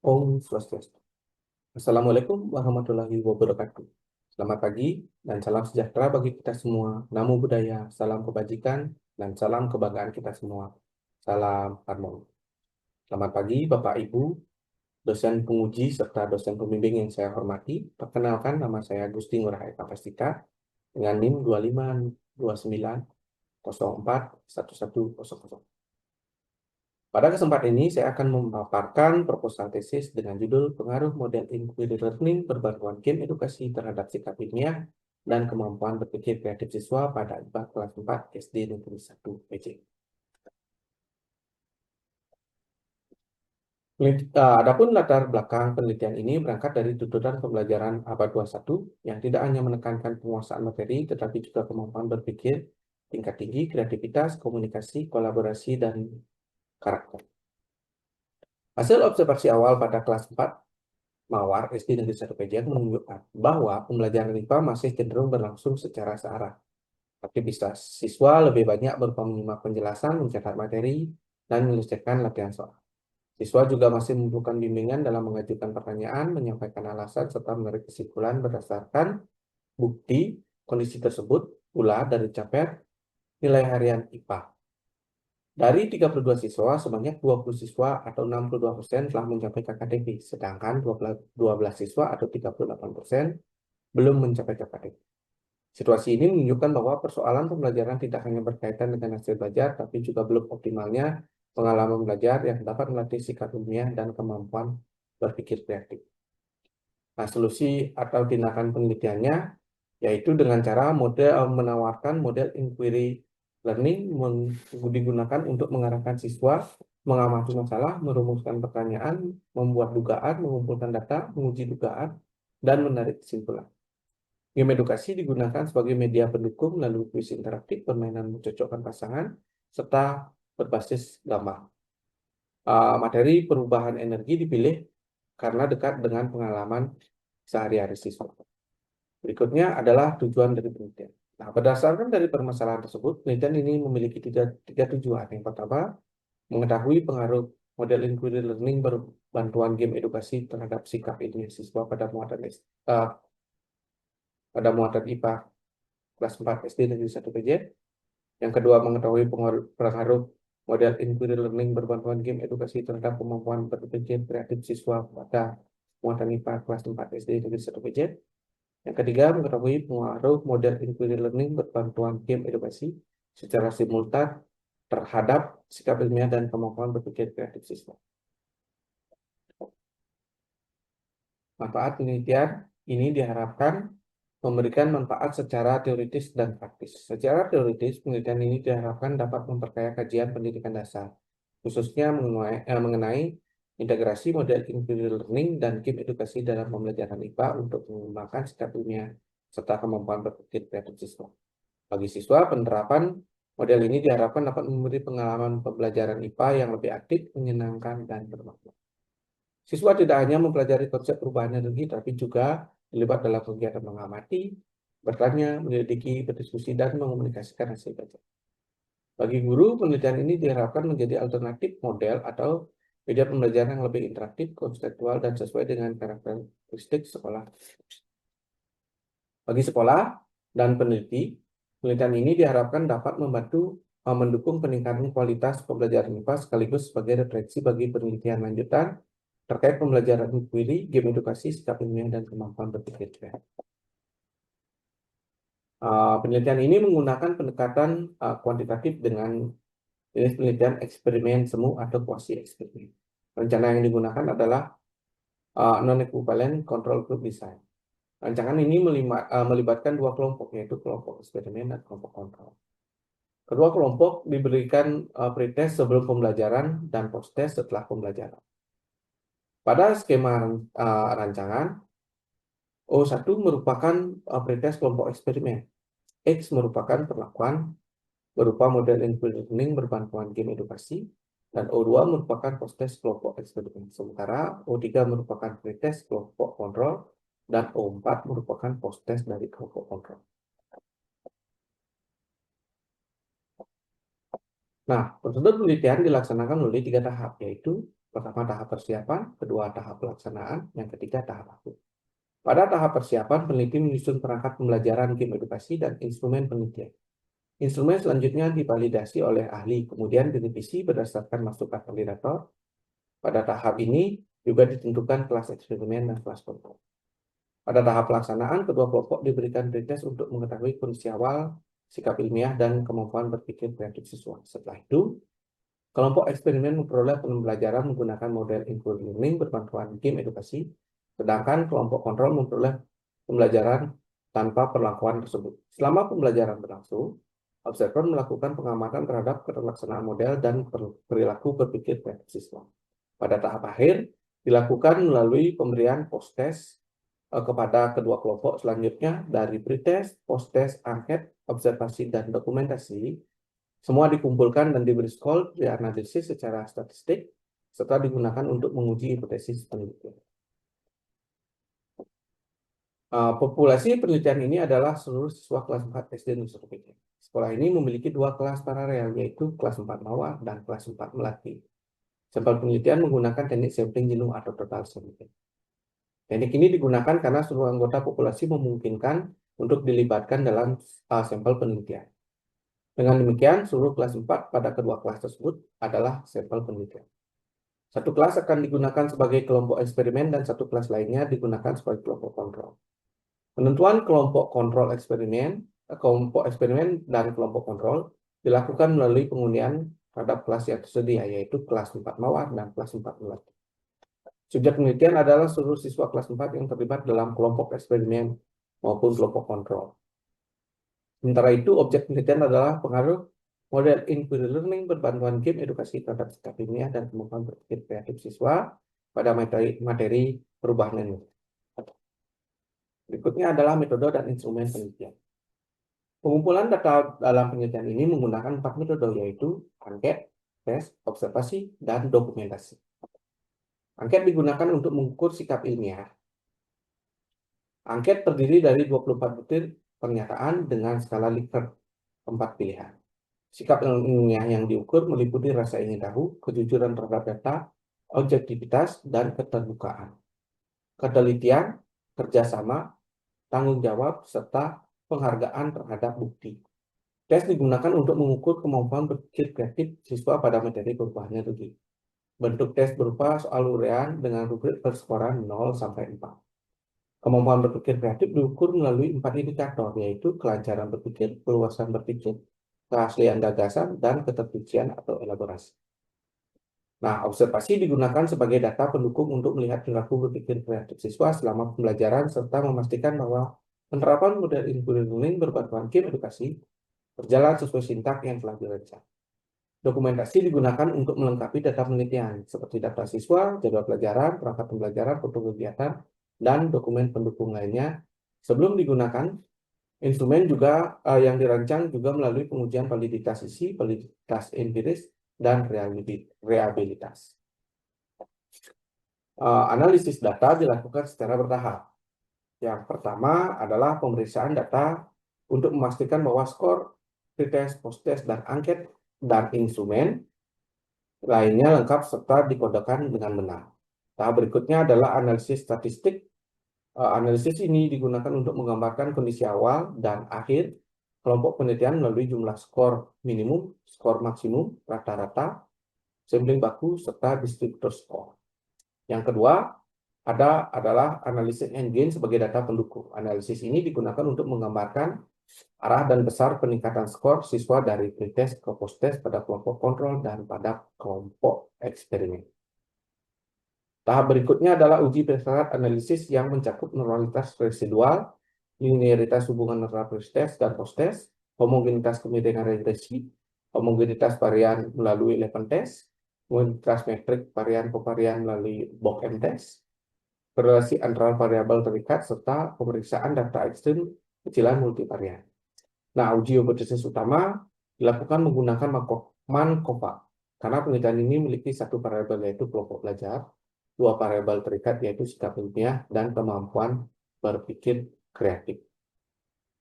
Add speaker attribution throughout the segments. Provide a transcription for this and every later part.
Speaker 1: Om Swastiastu. Assalamualaikum warahmatullahi wabarakatuh. Selamat pagi dan salam sejahtera bagi kita semua. Namo Buddhaya, salam kebajikan, dan salam kebanggaan kita semua. Salam harmoni. Selamat pagi Bapak Ibu, dosen penguji serta dosen pembimbing yang saya hormati. Perkenalkan, nama saya Gusti Ngurah Eka Pastika dengan NIM 2529041100. Pada kesempatan ini, saya akan memaparkan proposal tesis dengan judul Pengaruh Model Inquiry Learning Berbantuan Game Edukasi terhadap Sikap Ilmiah dan Kemampuan Berpikir Kreatif Siswa pada IPA kelas 4 SD Negeri 1 PJ. Adapun latar belakang penelitian ini berangkat dari tuntutan pembelajaran abad 21 yang tidak hanya menekankan penguasaan materi, tetapi juga kemampuan berpikir, tingkat tinggi, kreativitas, komunikasi, kolaborasi, dan karakter. Hasil observasi awal pada kelas 4 Mawar SD Negeri 1 PJ menunjukkan bahwa pembelajaran IPA masih cenderung berlangsung secara searah. Aktivitas siswa lebih banyak berupa menyimak penjelasan, mencatat materi, dan menyelesaikan latihan soal. Siswa juga masih membutuhkan bimbingan dalam mengajukan pertanyaan, menyampaikan alasan, serta menarik kesimpulan berdasarkan bukti kondisi tersebut pula dari capaian nilai harian IPA. Dari 32 siswa, sebanyak 20 siswa atau 62% telah mencapai KKTP, sedangkan 12 siswa atau 38% belum mencapai KKTP. Situasi ini menunjukkan bahwa persoalan pembelajaran tidak hanya berkaitan dengan hasil belajar, tapi juga belum optimalnya pengalaman belajar yang dapat melatih sikap ilmiah dan kemampuan berpikir kreatif. Nah, solusi atau tindakan penelitiannya yaitu dengan cara menawarkan model inquiry learning digunakan untuk mengarahkan siswa mengamati masalah, merumuskan pertanyaan, membuat dugaan, mengumpulkan data, menguji dugaan, dan menarik kesimpulan. Game edukasi digunakan sebagai media pendukung melalui kuis interaktif, permainan mencocokkan pasangan, serta berbasis gambar. Materi perubahan energi dipilih karena dekat dengan pengalaman sehari-hari siswa. Berikutnya adalah tujuan dari penelitian. Nah, berdasarkan dari permasalahan tersebut, penelitian ini memiliki tiga tujuan. Yang pertama, mengetahui pengaruh model inquiry learning berbantuan game edukasi terhadap sikap ilmiah siswa pada muatan IPA kelas 4 SD Negeri 1 PJ. Yang kedua, mengetahui pengaruh model inquiry learning berbantuan game edukasi terhadap kemampuan berpikir kreatif siswa pada muatan IPA kelas 4 SD Negeri 1 PJ. Yang ketiga, mengetahui pengaruh model inquiry learning berbantuan game edukasi secara simultan terhadap sikap ilmiah dan kemampuan berpikir kreatif siswa. Manfaat penelitian ini diharapkan memberikan manfaat secara teoritis dan praktis. Secara teoritis, penelitian ini diharapkan dapat memperkaya kajian pendidikan dasar, khususnya mengenai integrasi model inquiry learning dan game edukasi dalam pembelajaran IPA untuk mengembangkan sikap ilmiah serta kemampuan berpikir kreatif siswa. Bagi siswa, penerapan model ini diharapkan dapat memberi pengalaman pembelajaran IPA yang lebih aktif, menyenangkan, dan bermakna. Siswa tidak hanya mempelajari konsep perubahan energi, tapi juga terlibat dalam kegiatan mengamati, bertanya, menyelidiki, berdiskusi, dan mengomunikasikan hasil belajar. Bagi guru, penelitian ini diharapkan menjadi alternatif model atau media pembelajaran yang lebih interaktif, konseptual, dan sesuai dengan karakteristik sekolah. Bagi sekolah dan peneliti, penelitian ini diharapkan dapat mendukung peningkatan kualitas pembelajaran IPA sekaligus sebagai refleksi bagi penelitian lanjutan terkait pembelajaran inquiry, game edukasi, sikap ilmiah, dan kemampuan berpikir kreatif. Penelitian ini menggunakan pendekatan kuantitatif dengan jenis penelitian eksperimen semu atau quasi eksperimen. Rencana yang digunakan adalah non-equivalent control group design. Rancangan ini melibatkan dua kelompok, yaitu kelompok eksperimen dan kelompok kontrol. Kedua kelompok diberikan pretest sebelum pembelajaran dan post-test setelah pembelajaran. Pada skema rancangan, O1 merupakan pretest kelompok eksperimen. X merupakan perlakuan berupa model inquiry learning berbantuan game edukasi, dan O2 merupakan post-test kelompok eksperimen. Sementara O3 merupakan pretest kelompok kontrol, dan O4 merupakan post-test dari kelompok kontrol. Nah, prosedur penelitian dilaksanakan melalui 3 tahap, yaitu Pertama tahap persiapan, kedua tahap pelaksanaan, yang ketiga tahap akhir. Pada tahap persiapan, peneliti menyusun perangkat pembelajaran game edukasi dan instrumen penelitian. Instrumen selanjutnya divalidasi oleh ahli, kemudian direvisi berdasarkan masukan validator. Pada tahap ini juga ditentukan kelas eksperimen dan kelas kontrol. Pada tahap pelaksanaan, kedua kelompok diberikan pretest untuk mengetahui kondisi awal, sikap ilmiah, dan kemampuan berpikir kreatif siswa. Setelah itu, kelompok eksperimen memperoleh pembelajaran menggunakan model inquiry learning berbantuan game edukasi, sedangkan kelompok kontrol memperoleh pembelajaran tanpa perlakuan tersebut. Selama pembelajaran berlangsung, observer melakukan pengamatan terhadap keterlaksanaan model dan perilaku berpikir kreatif siswa. Pada tahap akhir, dilakukan melalui pemberian post-test kepada kedua kelompok selanjutnya dari pretest, post-test, angket, observasi, dan dokumentasi. Semua dikumpulkan dan diberi skor, dianalisis secara statistik, serta digunakan untuk menguji hipotesis penelitian. Populasi penelitian ini adalah seluruh siswa kelas 4 SD Nusa Penida. Sekolah ini memiliki dua kelas paralel, yaitu kelas 4 Mawar dan kelas 4 Melati. Sampel penelitian menggunakan teknik sampling jenuh atau total sampling. Teknik ini digunakan karena seluruh anggota populasi memungkinkan untuk dilibatkan dalam sampel penelitian. Dengan demikian, seluruh kelas 4 pada kedua kelas tersebut adalah sampel penelitian. Satu kelas akan digunakan sebagai kelompok eksperimen dan satu kelas lainnya digunakan sebagai kelompok kontrol. Penentuan kelompok eksperimen dan kelompok kontrol dilakukan melalui pengundian terhadap kelas yang tersedia, yaitu kelas 4 Mawar dan kelas 4 Melati. Subjek penelitian adalah seluruh siswa kelas 4 yang terlibat dalam kelompok eksperimen maupun kelompok kontrol. Sementara itu, objek penelitian adalah pengaruh model inquiry learning berbantuan game edukasi terhadap sikap ilmiah dan kemampuan berpikir kreatif siswa pada materi perubahan ilmu. Berikutnya adalah metode dan instrumen penelitian. Pengumpulan data dalam penelitian ini menggunakan 4 metode, yaitu angket, tes, observasi, dan dokumentasi. Angket digunakan untuk mengukur sikap ilmiah. Angket terdiri dari 24 butir pernyataan dengan skala Likert 4 pilihan. Sikap ilmiah yang diukur meliputi rasa ingin tahu, kejujuran terhadap data, objektivitas, dan keterbukaan. Ketelitian, kerjasama, tanggung jawab, serta penghargaan terhadap bukti. Tes digunakan untuk mengukur kemampuan berpikir kreatif siswa pada materi perubahan energi. Bentuk tes berupa soal uraian dengan rubrik perskoran 0 sampai 4. Kemampuan berpikir kreatif diukur melalui 4 indikator, yaitu kelancaran berpikir, keluasan berpikir, keaslian gagasan, dan keterpician atau elaborasi. Nah, observasi digunakan sebagai data pendukung untuk melihat perilaku berpikir kreatif siswa selama pembelajaran serta memastikan bahwa penerapan model inquiry learning berbantuan game edukasi berjalan sesuai sintak yang telah dirancang. Dokumentasi digunakan untuk melengkapi data penelitian, seperti data siswa, jadwal pelajaran, perangkat pembelajaran, foto kegiatan, dan dokumen pendukung lainnya. Sebelum digunakan, instrumen juga yang dirancang juga melalui pengujian validitas sisi, validitas empiris, dan reliabilitas. Analisis data dilakukan secara bertahap. Yang pertama adalah pemeriksaan data untuk memastikan bahwa skor, pretest, post-test, dan angket, dan instrumen lainnya lengkap serta dikodekan dengan benar. Tahap berikutnya adalah analisis statistik. Analisis ini digunakan untuk menggambarkan kondisi awal dan akhir kelompok penelitian melalui jumlah skor minimum, skor maksimum, rata-rata, sampling baku, serta distributor skor. Yang kedua adalah analisis endgain sebagai data pendukung. Analisis ini digunakan untuk menggambarkan arah dan besar peningkatan skor siswa dari pretest ke post-test pada kelompok kontrol dan pada kelompok eksperimen. Tahap berikutnya adalah uji prasyarat analisis yang mencakup normalitas residual, linearitas hubungan antara pretest dan post-test, homogenitas kemiringan regresi, homogenitas varian melalui Levin test, homogenitas metrik varian covarian melalui Book-M test, korelasi antara variabel terikat, serta pemeriksaan data ekstrim kecilan multivarian. Nah, uji hipotesis utama dilakukan menggunakan Markov, karena penelitian ini memiliki satu variabel yaitu kelompok belajar, dua variabel terikat yaitu sikap ilmiah dan kemampuan berpikir kreatif.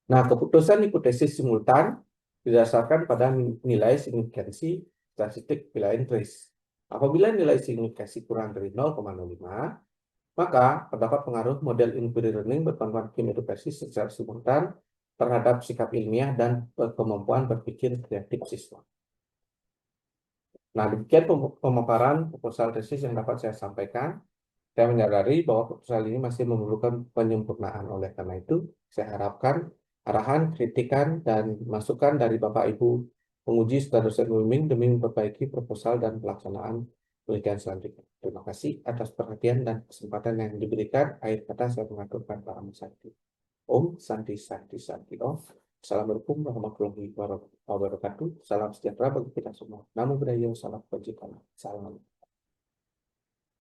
Speaker 1: Nah, keputusan hipotesis simultan didasarkan pada nilai signifikansi statistik pilihan trace. Apabila nilai signifikasi kurang dari 0,05, maka terdapat pengaruh model inquiry learning berpanduan tim edukasi secara simultan terhadap sikap ilmiah dan kemampuan berpikir kreatif siswa. Nah, demikian pemaparan proposal tesis yang dapat saya sampaikan. Saya menyadari bahwa proposal ini masih memerlukan penyempurnaan. Oleh karena itu, saya harapkan arahan, kritikan, dan masukan dari Bapak Ibu penguji serta dosen bimbing demi memperbaiki proposal dan pelaksanaan penelitian selanjutnya. Terima kasih atas perhatian dan kesempatan yang diberikan. Akhir kata saya mengaturkan Pak Santi. Om Santi Santi Santi Om. Assalamualaikum warahmatullahi wabarakatuh. Salam sejahtera bagi kita semua. Namo Buddhaya, salam kebajikan. Salam.